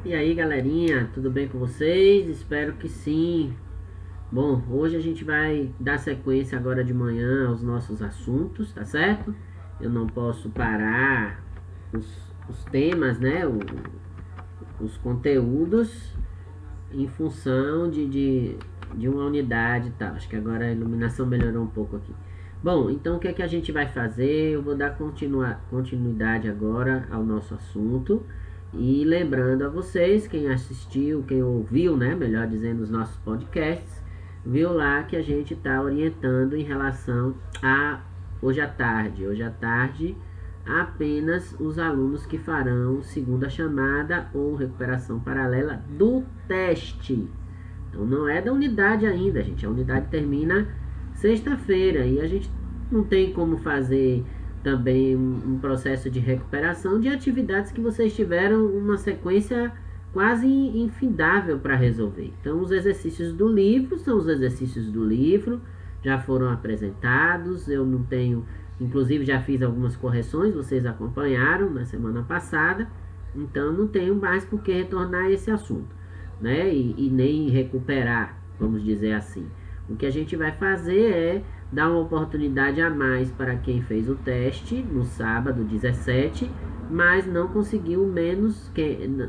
E aí, galerinha, tudo bem com vocês? Espero que sim. Bom, hoje a gente vai dar sequência agora de manhã aos nossos assuntos, tá certo? Eu não posso parar os temas, né? Os conteúdos em função de uma unidade e tal. Acho que agora a iluminação melhorou um pouco aqui. Bom, então o que é que a gente vai fazer? Eu vou dar continuidade agora ao nosso assunto. E lembrando a vocês, quem assistiu, quem ouviu, né, melhor dizendo, os nossos podcasts, viu lá que a gente está orientando em relação a hoje à tarde. Hoje à tarde, apenas os alunos que farão segunda chamada ou recuperação paralela do teste. Então não é da unidade ainda, gente. A unidade termina sexta-feira e a gente não tem como fazer também um processo de recuperação de atividades que vocês tiveram uma sequência quase infindável para resolver. Então os exercícios do livro são os exercícios do livro, já foram apresentados, eu não tenho, inclusive já fiz algumas correções, vocês acompanharam na semana passada, então não tenho mais por que retornar a esse assunto, né? E nem recuperar, vamos dizer assim. O que a gente vai fazer é dar uma oportunidade a mais para quem fez o teste no sábado 17, mas não conseguiu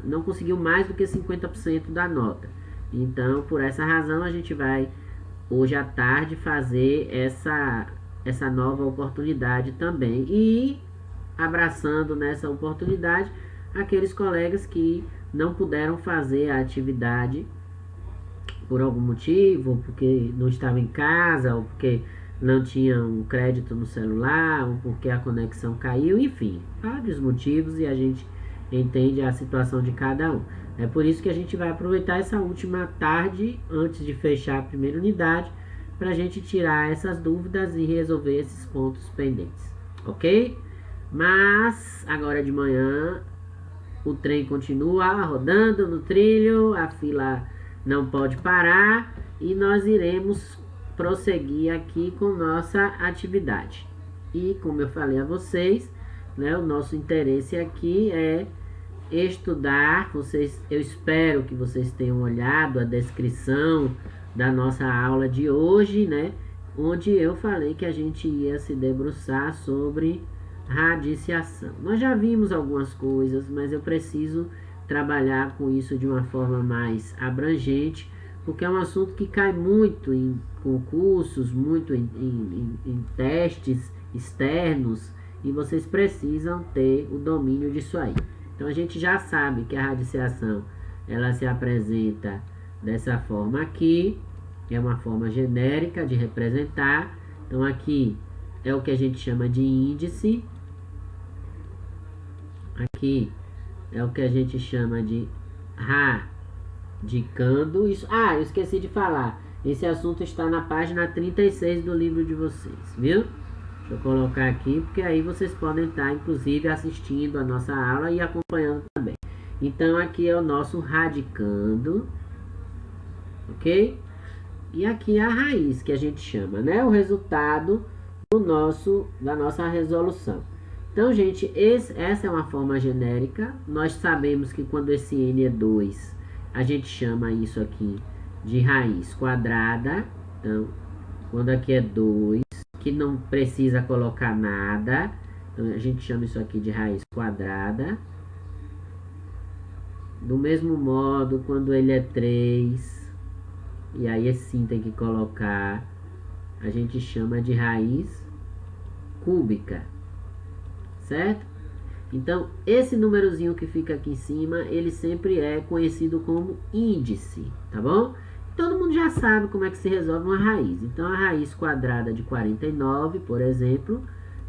não conseguiu mais do que 50% da nota. Então, por essa razão, a gente vai hoje à tarde fazer essa nova oportunidade também. E abraçando nessa oportunidade aqueles colegas que não puderam fazer a atividade por algum motivo, porque não estava em casa, ou porque não tinha um crédito no celular, ou porque a conexão caiu, enfim, vários motivos e a gente entende a situação de cada um. É por isso que a gente vai aproveitar essa última tarde, antes de fechar a primeira unidade, para a gente tirar essas dúvidas e resolver esses pontos pendentes, ok? Mas agora de manhã o trem continua rodando no trilho, a fila não pode parar e nós iremos prosseguir aqui com nossa atividade. E como eu falei a vocês, né, o nosso interesse aqui é estudar. Eu espero que vocês tenham olhado a descrição da nossa aula de hoje, né, onde eu falei que a gente ia se debruçar sobre radiciação. Nós já vimos algumas coisas, mas eu preciso trabalhar com isso de uma forma mais abrangente, porque é um assunto que cai muito em concursos, muito em testes externos, e vocês precisam ter o domínio disso aí. Então a gente já sabe que a radiciação ela se apresenta dessa forma aqui, é uma forma genérica de representar. Então aqui é o que a gente chama de índice, aqui é o que a gente chama de radicando. Isso, eu esqueci de falar. Esse assunto está na página 36 do livro de vocês, viu? Deixa eu colocar aqui, porque aí vocês podem estar, inclusive, assistindo a nossa aula e acompanhando também. Então, aqui é o nosso radicando, ok? E aqui é a raiz, que a gente chama, né? O resultado da nossa resolução. Então, gente, essa é uma forma genérica. Nós sabemos que quando esse n é 2, a gente chama isso aqui de raiz quadrada. Então, quando aqui é 2, que não precisa colocar nada, então a gente chama isso aqui de raiz quadrada. Do mesmo modo, quando ele é 3, e aí sim tem que colocar, a gente chama de raiz cúbica, certo? Então, esse númerozinho que fica aqui em cima, ele sempre é conhecido como índice, tá bom? Todo mundo já sabe como é que se resolve uma raiz. Então, a raiz quadrada de 49, por exemplo,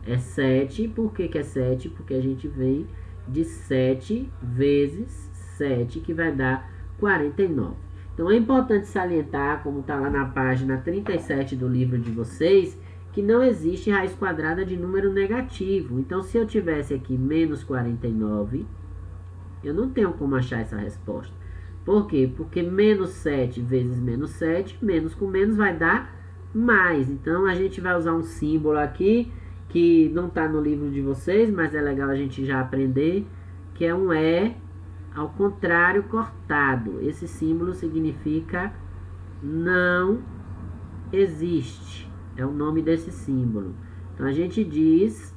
é 7. Por que é 7? Porque a gente vem de 7 vezes 7, que vai dar 49. Então, é importante salientar, como está lá na página 37 do livro de vocês, que não existe raiz quadrada de número negativo. Então, se eu tivesse aqui menos 49, eu não tenho como achar essa resposta. Por quê? Porque menos 7 vezes menos 7, menos com menos vai dar mais. Então, a gente vai usar um símbolo aqui, que não está no livro de vocês, mas é legal a gente já aprender, que é um E ao contrário, cortado. Esse símbolo significa não existe. É o nome desse símbolo. Então, a gente diz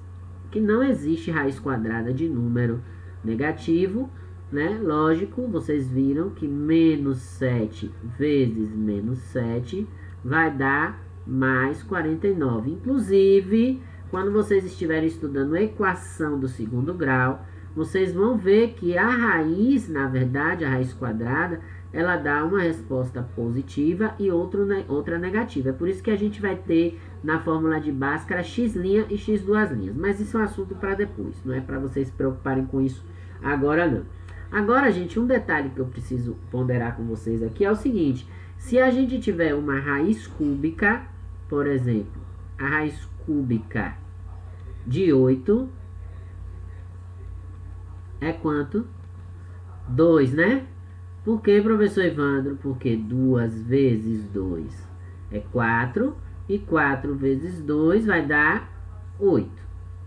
que não existe raiz quadrada de número negativo, né? Lógico, vocês viram que menos 7 vezes menos 7 vai dar mais 49. Inclusive, quando vocês estiverem estudando a equação do segundo grau, vocês vão ver que a raiz, na verdade, a raiz quadrada, ela dá uma resposta positiva e outra negativa. É por isso que a gente vai ter na fórmula de Bhaskara x' e x duas linhas. Mas isso é um assunto para depois, não é para vocês se preocuparem com isso agora não. Agora, gente, um detalhe que eu preciso ponderar com vocês aqui é o seguinte. Se a gente tiver uma raiz cúbica, por exemplo, a raiz cúbica de 8 é quanto? 2, né? Por que, professor Evandro? Porque 2 vezes 2 é 4 e 4 vezes 2 vai dar 8,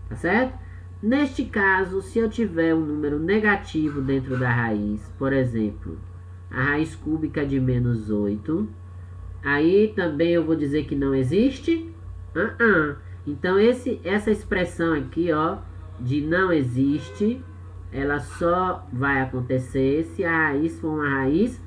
tá certo? Neste caso, se eu tiver um número negativo dentro da raiz, por exemplo, a raiz cúbica de menos 8, aí também eu vou dizer que não existe? Então, essa expressão aqui, ó, de não existe, ela só vai acontecer se a raiz for uma raiz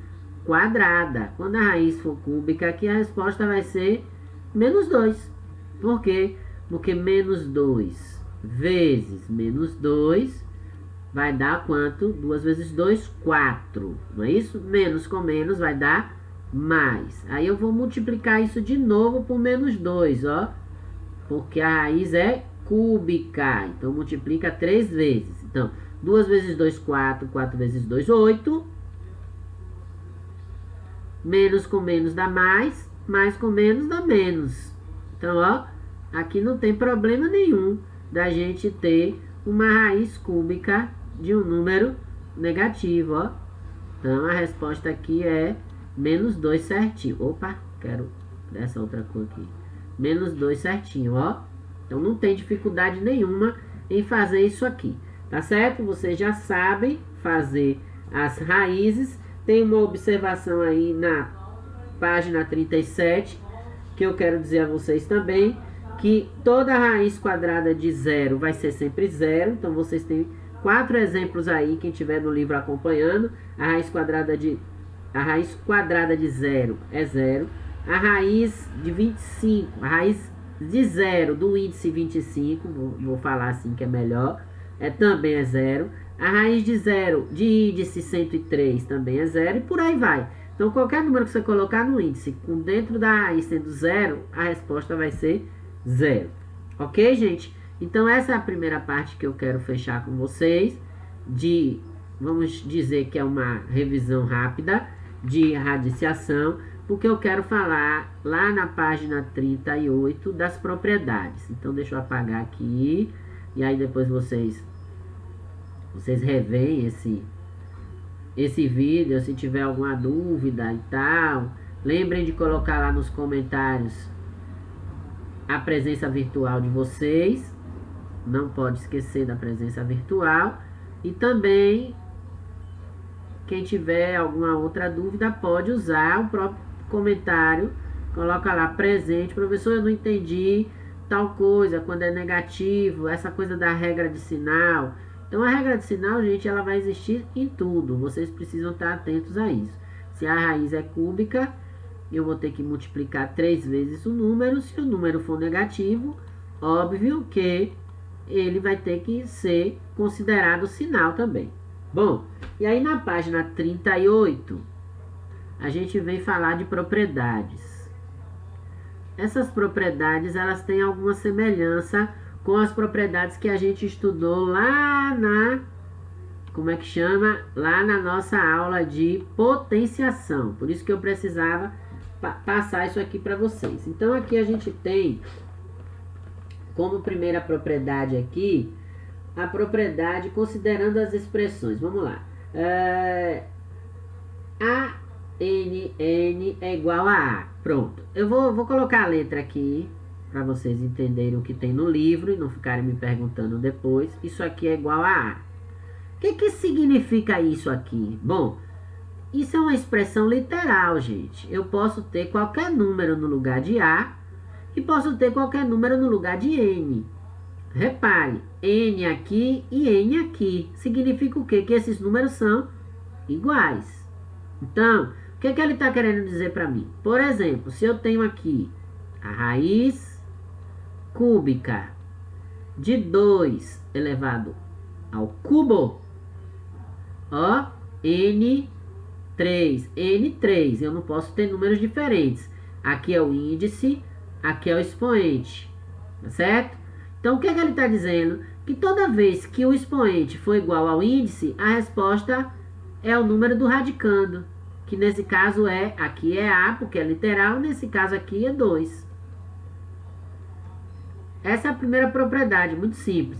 quadrada. Quando a raiz for cúbica, aqui a resposta vai ser menos 2. Por quê? Porque menos 2 vezes menos 2 vai dar quanto? 2 vezes 2, 4. Não é isso? Menos com menos vai dar mais. Aí eu vou multiplicar isso de novo por menos 2, ó. Porque a raiz é cúbica. Então, multiplica 3 vezes. Então, 2 vezes 2, 4. 4 vezes 2, 8. Menos com menos dá mais. Mais com menos dá menos. Então, ó, aqui não tem problema nenhum da gente ter uma raiz cúbica de um número negativo, ó. Então, a resposta aqui é menos 2 certinho. Opa, quero dessa outra cor aqui. Menos 2 certinho, ó. Então, não tem dificuldade nenhuma em fazer isso aqui. Tá certo? Vocês já sabem fazer as raízes. Tem uma observação aí na página 37, que eu quero dizer a vocês também, que toda raiz quadrada de 0 vai ser sempre 0. Então, vocês têm 4 exemplos aí, quem tiver no livro acompanhando. A raiz quadrada de 0 é 0. A raiz de 25, a raiz de 0 do índice 25, vou falar assim que é melhor, também é 0. A raiz de 0 de índice 103 também é 0 e por aí vai. Então, qualquer número que você colocar no índice, com dentro da raiz sendo 0, a resposta vai ser 0. Ok, gente? Então, essa é a primeira parte que eu quero fechar com vocês, vamos dizer que é uma revisão rápida de radiciação, porque eu quero falar lá na página 38 das propriedades. Então, deixa eu apagar aqui, e aí depois vocês reveem esse vídeo, se tiver alguma dúvida e tal. Lembrem de colocar lá nos comentários a presença virtual de vocês. Não pode esquecer da presença virtual. E também, quem tiver alguma outra dúvida, pode usar o próprio comentário. Coloca lá, presente. Professor, eu não entendi tal coisa, quando é negativo, essa coisa da regra de sinal. Então, a regra de sinal, gente, ela vai existir em tudo. Vocês precisam estar atentos a isso. Se a raiz é cúbica, eu vou ter que multiplicar 3 vezes o número. Se o número for negativo, óbvio que ele vai ter que ser considerado sinal também. Bom, e aí na página 38, a gente vem falar de propriedades. Essas propriedades, elas têm alguma semelhança com as propriedades que a gente estudou lá lá na nossa aula de potenciação. Por isso que eu precisava passar isso aqui para vocês. Então, aqui a gente tem como primeira propriedade aqui, a propriedade considerando as expressões. Vamos lá. A, N, N é igual a A. Pronto. Eu vou colocar a letra aqui, para vocês entenderem o que tem no livro e não ficarem me perguntando depois. Isso aqui é igual a A. que significa isso aqui? Bom, isso é uma expressão literal, gente. Eu posso ter qualquer número no lugar de A e posso ter qualquer número no lugar de N. Repare, N aqui e N aqui. Significa o quê? Que esses números são iguais. Então, o que ele está querendo dizer para mim? Por exemplo, se eu tenho aqui a raiz cúbica de 2 elevado ao cubo, ó, N3. Eu não posso ter números diferentes. Aqui é o índice, aqui é o expoente, tá certo? Então, o que ele está dizendo? Que toda vez que o expoente for igual ao índice, a resposta é o número do radicando. Que nesse caso aqui é A, porque é literal, nesse caso aqui é 2. Essa é a primeira propriedade, muito simples.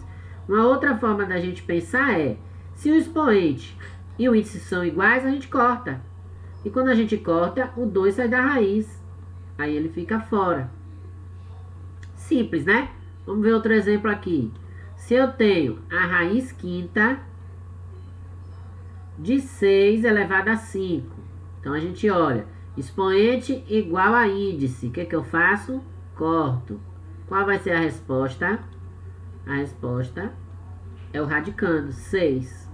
Uma outra forma da gente pensar é, se o expoente e o índice são iguais, a gente corta. E quando a gente corta, o 2 sai da raiz. Aí ele fica fora. Simples, né? Vamos ver outro exemplo aqui. Se eu tenho a raiz quinta de 6 elevado a 5. Então a gente olha, expoente igual a índice. O que eu faço? Corto. Qual vai ser a resposta? A resposta é o radicando, 6.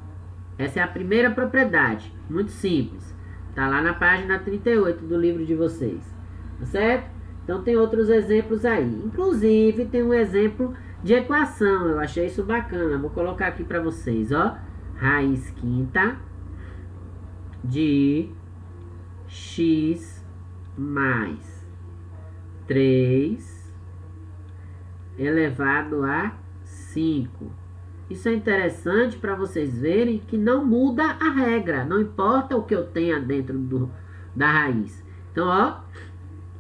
Essa é a primeira propriedade, muito simples. Tá lá na página 38 do livro de vocês. Tá certo? Então tem outros exemplos aí. Inclusive tem um exemplo de equação. Eu achei isso bacana. Vou colocar aqui para vocês, ó. Raiz quinta de x mais 3 elevado a 5. Isso é interessante para vocês verem que não muda a regra. Não importa o que eu tenha dentro da raiz. Então, ó,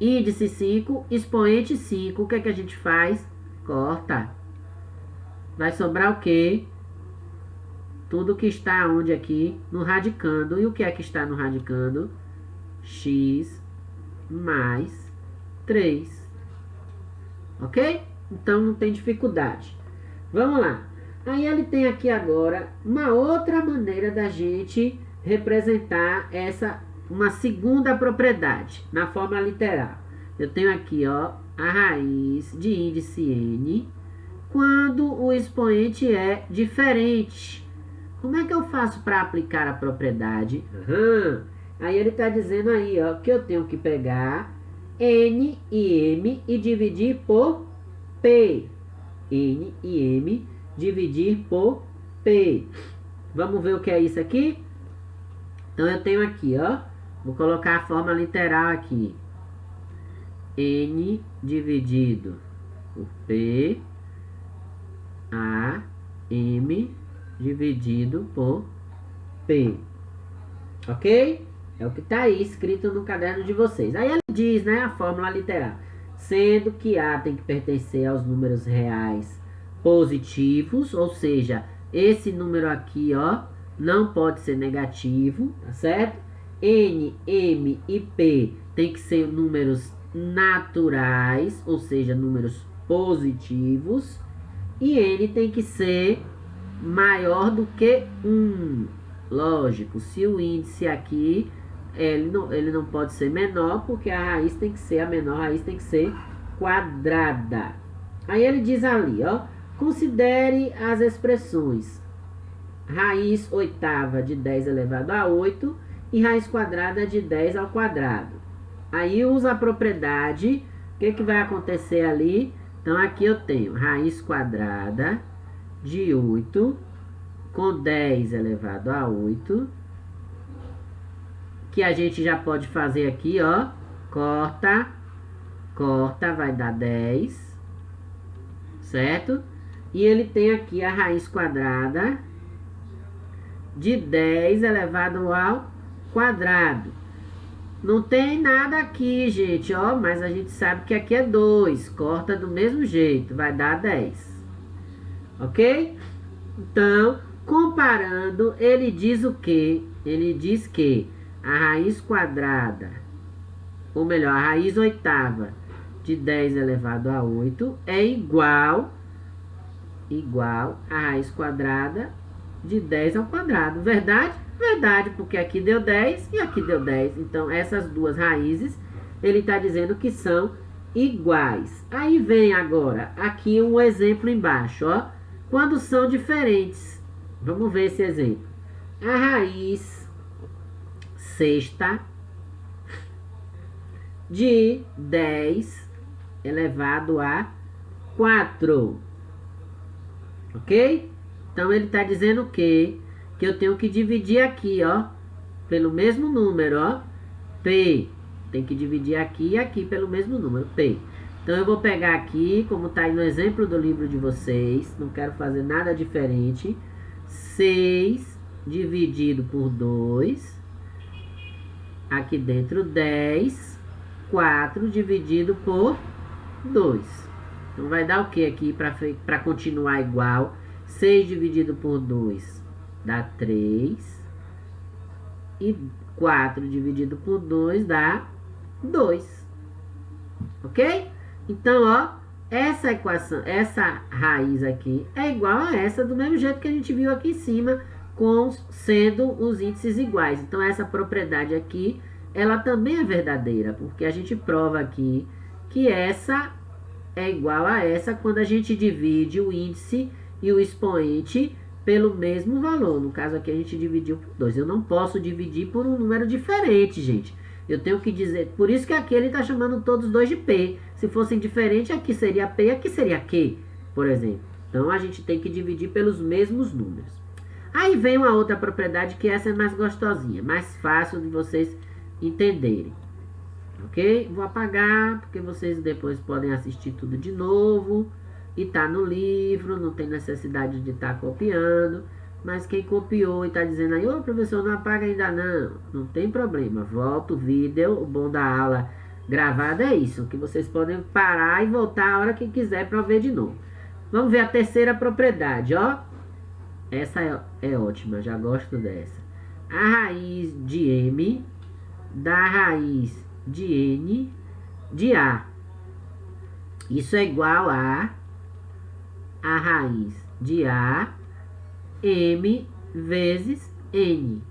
índice 5, expoente 5. O que a gente faz? Corta. Vai sobrar o quê? Tudo que está onde aqui? No radicando. E o que é que está no radicando? X mais 3. Ok? Então não tem dificuldade. Vamos lá. Aí ele tem aqui agora uma outra maneira da gente representar uma segunda propriedade na forma literal. Eu tenho aqui, ó, a raiz de índice n quando o expoente é diferente. Como é que eu faço para aplicar a propriedade? Aí ele está dizendo aí, ó, que eu tenho que pegar n e m e dividir por p. N e m dividir por p. Vamos ver o que é isso aqui? Então eu tenho aqui, ó, vou colocar a forma literal aqui. N dividido por p, a, m dividido por p. Ok? É o que está aí escrito no caderno de vocês. Aí ele diz, né, a fórmula literal. Sendo que A tem que pertencer aos números reais positivos, ou seja, esse número aqui, ó, não pode ser negativo, tá certo? N, M e P tem que ser números naturais, ou seja, números positivos. E N tem que ser maior do que 1. Lógico, se o índice aqui, ele não pode ser menor, porque a raiz tem que ser, a menor raiz tem que ser quadrada. Aí ele diz ali, ó, considere as expressões raiz oitava de 10 elevado a 8 e raiz quadrada de 10 ao quadrado. Aí usa a propriedade, o que vai acontecer ali? Então aqui eu tenho raiz quadrada de 8 com 10 elevado a 8, que a gente já pode fazer aqui, ó, corta, vai dar 10, certo? E ele tem aqui a raiz quadrada de 10 elevado ao quadrado. Não tem nada aqui, gente, ó, mas a gente sabe que aqui é 2, corta do mesmo jeito, vai dar 10, ok? Então, comparando, ele diz o quê? Ele diz que a raiz quadrada, ou melhor, a raiz oitava de 10 elevado a 8 é igual a raiz quadrada de 10 ao quadrado. Verdade? Verdade, porque aqui deu 10 e aqui deu 10. Então, essas duas raízes, ele está dizendo que são iguais. Aí vem agora, aqui um exemplo embaixo, ó. Quando são diferentes. Vamos ver esse exemplo. A raiz sexta de 10 elevado a 4. Ok? Então, ele está dizendo o quê? Que eu tenho que dividir aqui, ó, pelo mesmo número, ó, P. Tem que dividir aqui e aqui pelo mesmo número, P. Então, eu vou pegar aqui, como está aí no exemplo do livro de vocês, não quero fazer nada diferente. 6 dividido por 2. Aqui dentro, 10. 4 dividido por 2. Então, vai dar o que aqui para continuar igual? 6 dividido por 2 dá 3. E 4 dividido por 2 dá 2. Ok? Então, ó, essa equação, essa raiz aqui é igual a essa do mesmo jeito que a gente viu aqui em cima, sendo os índices iguais. Então, essa propriedade aqui, ela também é verdadeira, porque a gente prova aqui que essa é igual a essa quando a gente divide o índice e o expoente pelo mesmo valor. No caso aqui a gente dividiu por 2. Eu não posso dividir por um número diferente, gente. Eu tenho que dizer... Por isso que aqui ele está chamando todos dois de P. Se fossem diferentes, aqui seria P e aqui seria Q, por exemplo. Então a gente tem que dividir pelos mesmos números. Aí vem uma outra propriedade que essa é mais gostosinha, mais fácil de vocês entenderem. Ok? Vou apagar, porque vocês depois podem assistir tudo de novo. E tá no livro, não tem necessidade de estar copiando. Mas quem copiou e tá dizendo aí, ô professor, não apaga ainda não. Não tem problema, volta o vídeo. O bom da aula gravada é isso, que vocês podem parar e voltar a hora que quiser para ver de novo. Vamos ver a terceira propriedade, ó. Essa é ótima, já gosto dessa. A raiz de M da raiz de N de A. Isso é igual a raiz de A, M vezes N.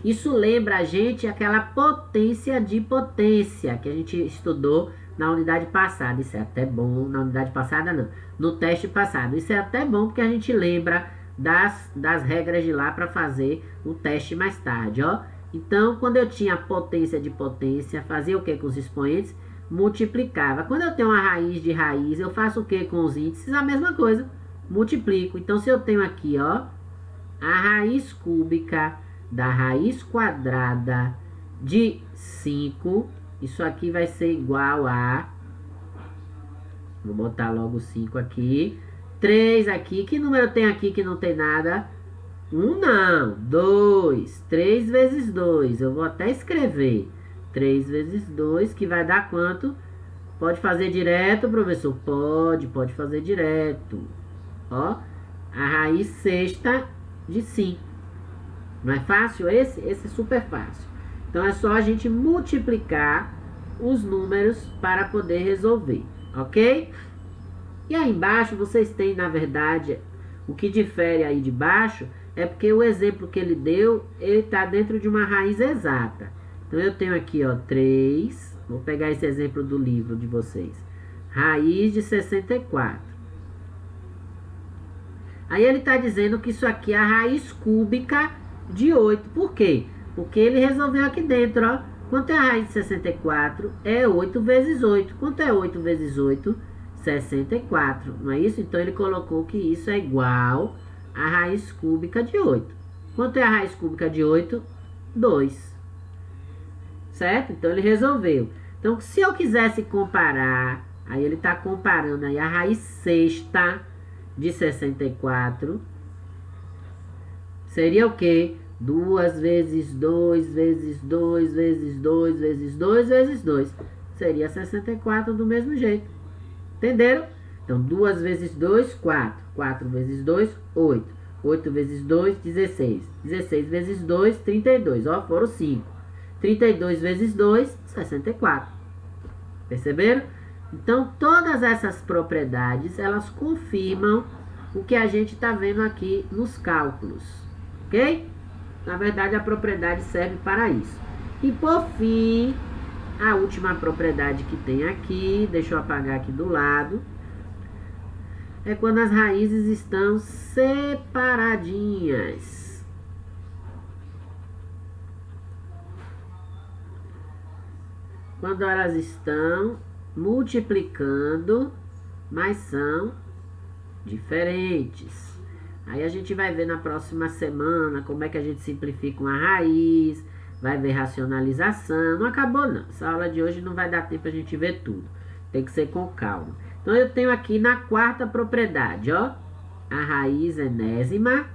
Isso lembra a gente aquela potência de potência que a gente estudou na unidade passada. Isso é até bom, na unidade passada não, no teste passado. Isso é até bom porque a gente lembra das regras de lá para fazer o teste mais tarde, ó. Então, quando eu tinha potência de potência, fazia o que com os expoentes? Multiplicava. Quando eu tenho uma raiz de raiz, eu faço o que com os índices? A mesma coisa, multiplico. Então, se eu tenho aqui, ó, a raiz cúbica da raiz quadrada de 5, isso aqui vai ser igual a... Vou botar logo 5 aqui. 3 aqui. Que número tem aqui que não tem nada? 1 não. 2. 3 vezes 2. Eu vou até escrever. 3 vezes 2, que vai dar quanto? Pode fazer direto, professor? Pode fazer direto. Ó, a raiz sexta de 5. Não é fácil esse? Esse é super fácil. Então, é só a gente multiplicar os números para poder resolver, ok? E aí embaixo vocês têm, na verdade, o que difere aí de baixo é porque o exemplo que ele deu, ele está dentro de uma raiz exata. Então, eu tenho aqui, ó, 3. Vou pegar esse exemplo do livro de vocês. Raiz de 64. Aí ele está dizendo que isso aqui é a raiz cúbica de 8. Por quê? Porque ele resolveu aqui dentro, ó. Quanto é a raiz de 64? É 8 vezes 8. Quanto é 8 vezes 8? 64. Não é isso? Então, ele colocou que isso é igual a raiz cúbica de 8. Quanto é a raiz cúbica de 8? 2. Certo? Então, ele resolveu. Então, se eu quisesse comparar, aí ele está comparando aí a raiz sexta de 64. Seria o quê? 2 vezes 2 vezes 2 vezes 2 vezes 2 vezes 2. Seria 64 do mesmo jeito. Entenderam? Então, 2 vezes 2, 4. 4 vezes 2, 8. 8 vezes 2, 16. 16 vezes 2, 32. Ó, foram 5. 32 vezes 2, 64. Perceberam? Então, todas essas propriedades, elas confirmam o que a gente está vendo aqui nos cálculos. ok? Na verdade, a propriedade serve para isso. E por fim, a última propriedade que tem aqui, deixa eu apagar aqui do lado, é quando as raízes estão separadinhas. Quando elas estão multiplicando, mas são diferentes. Aí a gente vai ver na próxima semana como é que a gente simplifica uma raiz, vai ver racionalização. Não acabou não, essa aula de hoje não vai dar tempo a gente ver tudo. Tem que ser com calma. Então eu tenho aqui na quarta propriedade, ó, a raiz enésima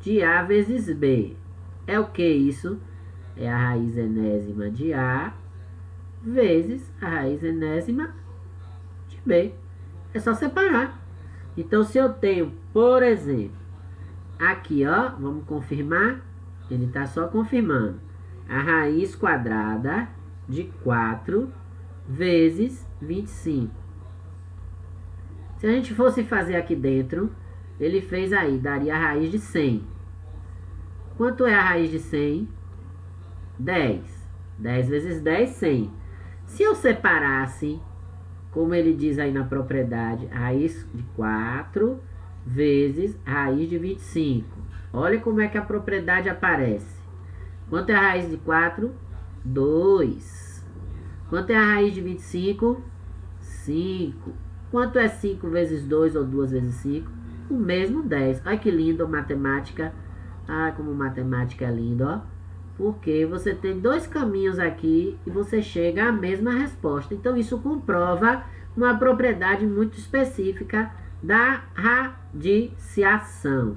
de A vezes B. É o que isso? É a raiz enésima de A vezes a raiz enésima de B. É só separar. Então, se eu tenho, por exemplo, aqui, ó, vamos confirmar. Ele está só confirmando. A raiz quadrada de 4 vezes 25. Se a gente fosse fazer aqui dentro, ele fez aí, daria a raiz de 100. Quanto é a raiz de 100? 10. 10 vezes 10, 100. Se eu separasse, como ele diz aí na propriedade, raiz de 4 vezes raiz de 25. Olha como é que a propriedade aparece. Quanto é a raiz de 4? 2. Quanto é a raiz de 25? 5. Quanto é 5 vezes 2 ou 2 vezes 5? O mesmo 10. Olha que lindo, matemática. Ah, como matemática é lindo, ó. Porque você tem dois caminhos aqui e você chega à mesma resposta. Então, isso comprova uma propriedade muito específica da radiciação.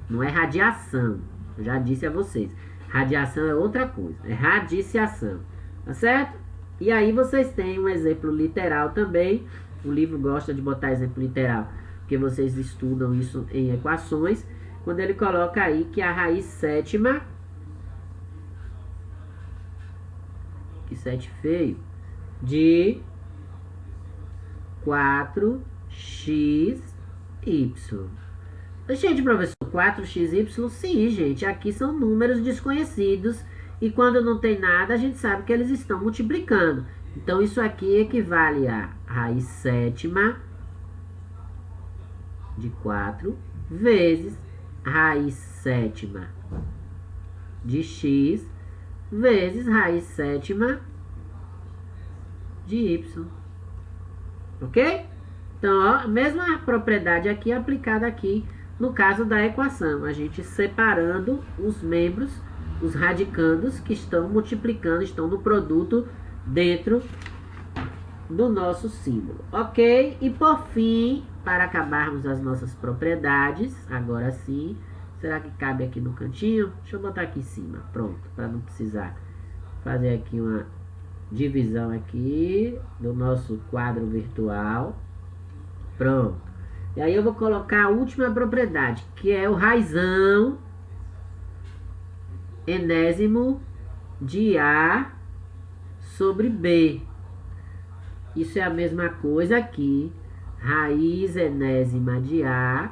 Não é radiação. Eu já disse a vocês. Radiação é outra coisa. É radiciação. Tá certo? E aí vocês têm um exemplo literal também. O livro gosta de botar exemplo literal, porque vocês estudam isso em equações. Quando ele coloca aí que a raiz sétima, que 7 feio, de 4xy. Gente, professor, 4xy? Sim, gente, aqui são números desconhecidos e quando não tem nada, a gente sabe que eles estão multiplicando. Então, isso aqui equivale a raiz sétima de 4 vezes raiz sétima de x vezes raiz sétima de y. Ok? Então, ó, a mesma propriedade aqui aplicada aqui no caso da equação. A gente separando os membros, os radicandos que estão multiplicando, estão no produto dentro do nosso símbolo. Ok? E por fim, para acabarmos as nossas propriedades, agora sim, será que cabe aqui no cantinho? Deixa eu botar aqui em cima, pronto, para não precisar fazer aqui uma divisão aqui do nosso quadro virtual. Pronto. E aí eu vou colocar a última propriedade, que é o raizão enésimo de A sobre B. Isso é a mesma coisa aqui. Raiz enésima de A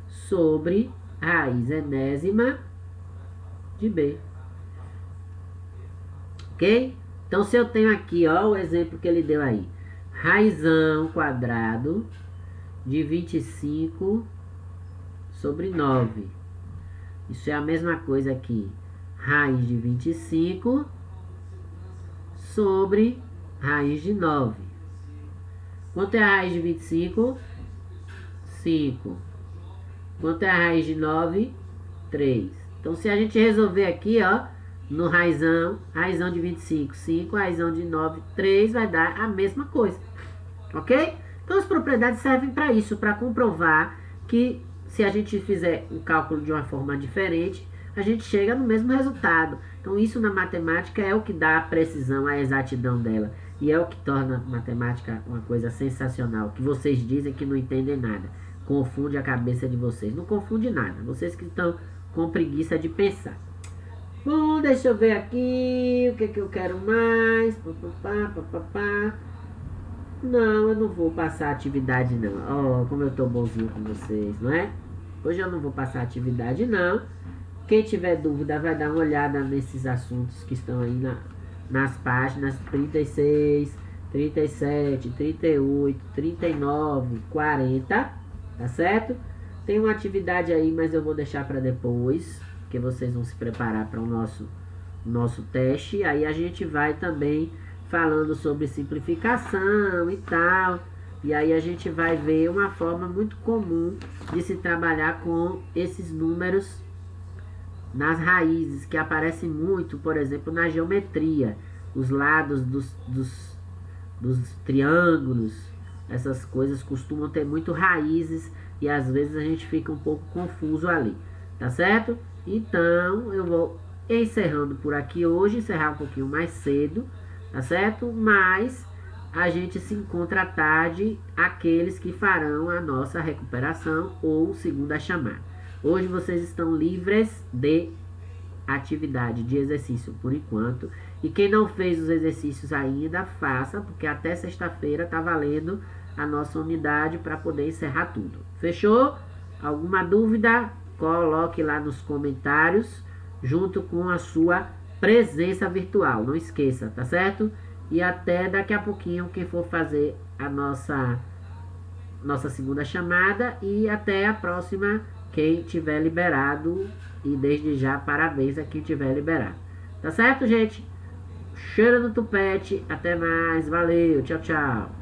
sobre raiz enésima de B. Ok? Então, se eu tenho aqui, ó, o exemplo que ele deu aí. Raizão quadrado de 25 sobre 9. Isso é a mesma coisa aqui. Raiz de 25 sobre raiz de 9. Quanto é a raiz de 25? 5. Quanto é a raiz de 9? 3. Então, se a gente resolver aqui, ó, no raizão de 25, 5, raizão de 9, 3, vai dar a mesma coisa. Ok? Então, as propriedades servem para isso, para comprovar que se a gente fizer o cálculo de uma forma diferente, a gente chega no mesmo resultado. Então, isso na matemática é o que dá a precisão, a exatidão dela. E é o que torna a matemática uma coisa sensacional, que vocês dizem que não entendem nada. Confunde a cabeça de vocês. Não confunde nada. Vocês que estão com preguiça de pensar. Bom, deixa eu ver aqui. O que que eu quero mais? Não, eu não vou passar atividade não. Ó, como eu tô bonzinho com vocês, não é? Hoje eu não vou passar atividade não. Quem tiver dúvida vai dar uma olhada nesses assuntos que estão aí nas páginas 36, 37, 38, 39, 40, tá certo? Tem uma atividade aí, mas eu vou deixar para depois, que vocês vão se preparar para o nosso teste. Aí a gente vai também falando sobre simplificação e tal. E aí a gente vai ver uma forma muito comum de se trabalhar com esses números nas raízes, que aparecem muito, por exemplo, na geometria. Os lados dos triângulos, essas coisas costumam ter muito raízes e às vezes a gente fica um pouco confuso ali, tá certo? Então eu vou encerrando por aqui hoje, encerrar um pouquinho mais cedo, tá certo? Mas a gente se encontra à tarde, aqueles que farão a nossa recuperação ou segunda chamada. Hoje vocês estão livres de atividade de exercício por enquanto. E quem não fez os exercícios ainda, faça, porque até sexta-feira tá valendo a nossa unidade para poder encerrar tudo. Fechou? Alguma dúvida? Coloque lá nos comentários, junto com a sua presença virtual. Não esqueça, tá certo? E até daqui a pouquinho, quem for fazer a nossa segunda chamada. E até a próxima, quem tiver liberado. E desde já, parabéns a quem tiver liberado. Tá certo, gente? Cheiro no tupete. Até mais. Valeu. Tchau, tchau.